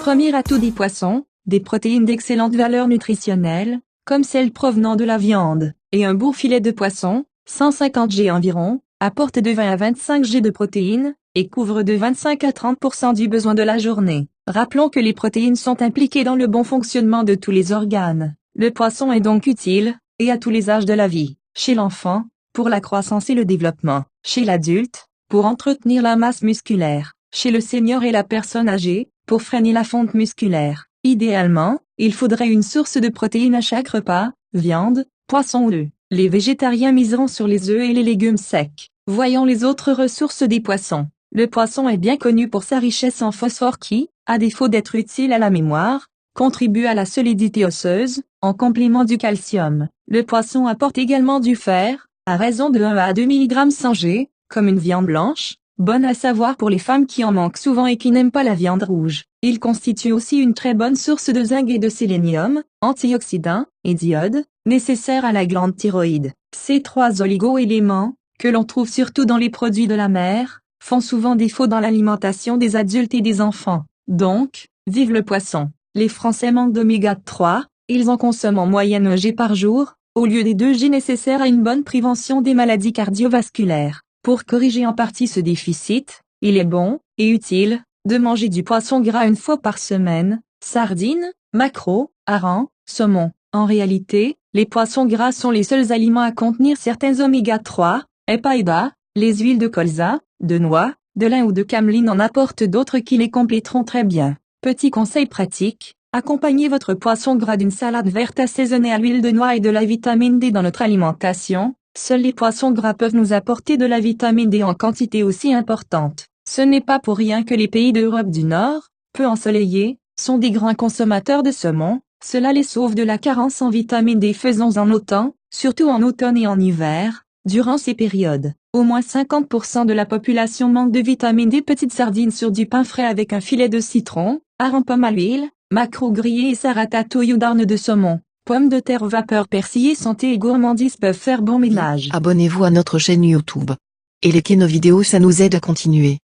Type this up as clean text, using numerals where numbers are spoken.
Premier atout des poissons, des protéines d'excellente valeur nutritionnelle, comme celles provenant de la viande, et un bon filet de poisson, 150 g environ, apporte de 20 à 25 g de protéines, et couvre de 25 à 30% du besoin de la journée. Rappelons que les protéines sont impliquées dans le bon fonctionnement de tous les organes. Le poisson est donc utile, et à tous les âges de la vie. Chez l'enfant, pour la croissance et le développement. Chez l'adulte, pour entretenir la masse musculaire. Chez le senior et la personne âgée, pour freiner la fonte musculaire. Idéalement, il faudrait une source de protéines à chaque repas, viande, poisson ou œufs. Les végétariens miseront sur les œufs et les légumes secs. Voyons les autres ressources des poissons. Le poisson est bien connu pour sa richesse en phosphore qui, à défaut d'être utile à la mémoire, contribue à la solidité osseuse, en complément du calcium. Le poisson apporte également du fer, à raison de 1 à 2 mg sans G, comme une viande blanche, bonne à savoir pour les femmes qui en manquent souvent et qui n'aiment pas la viande rouge. Il constitue aussi une très bonne source de zinc et de sélénium, antioxydants, et d'iode, nécessaires à la glande thyroïde. Ces trois oligo-éléments, que l'on trouve surtout dans les produits de la mer, font souvent défaut dans l'alimentation des adultes et des enfants. Donc, vive le poisson. Les Français manquent d'oméga 3, ils en consomment en moyenne 1 G par jour, au lieu des 2 G nécessaires à une bonne prévention des maladies cardiovasculaires. Pour corriger en partie ce déficit, il est bon, et utile, de manger du poisson gras une fois par semaine, sardines, maquereaux, harengs, saumon. En réalité, les poissons gras sont les seuls aliments à contenir certains oméga 3, EPA. Les huiles de colza, de noix, de lin ou de cameline en apportent d'autres qui les compléteront très bien. Petit conseil pratique, accompagnez votre poisson gras d'une salade verte assaisonnée à l'huile de noix et de la vitamine D dans notre alimentation. Seuls les poissons gras peuvent nous apporter de la vitamine D en quantité aussi importante. Ce n'est pas pour rien que les pays d'Europe du Nord, peu ensoleillés, sont des grands consommateurs de saumon. Cela les sauve de la carence en vitamine D. Faisons-en autant, surtout en automne et en hiver, durant ces périodes. Au moins 50% de la population manque de vitamine D. Petites sardines sur du pain frais avec un filet de citron, hareng pomme à l'huile, maquereau grillé et sarratatouille ou d'arne de saumon. Pommes de terre vapeur persillée santé et gourmandise peuvent faire bon ménage. Abonnez-vous à notre chaîne YouTube. Et likez nos vidéos, ça nous aide à continuer.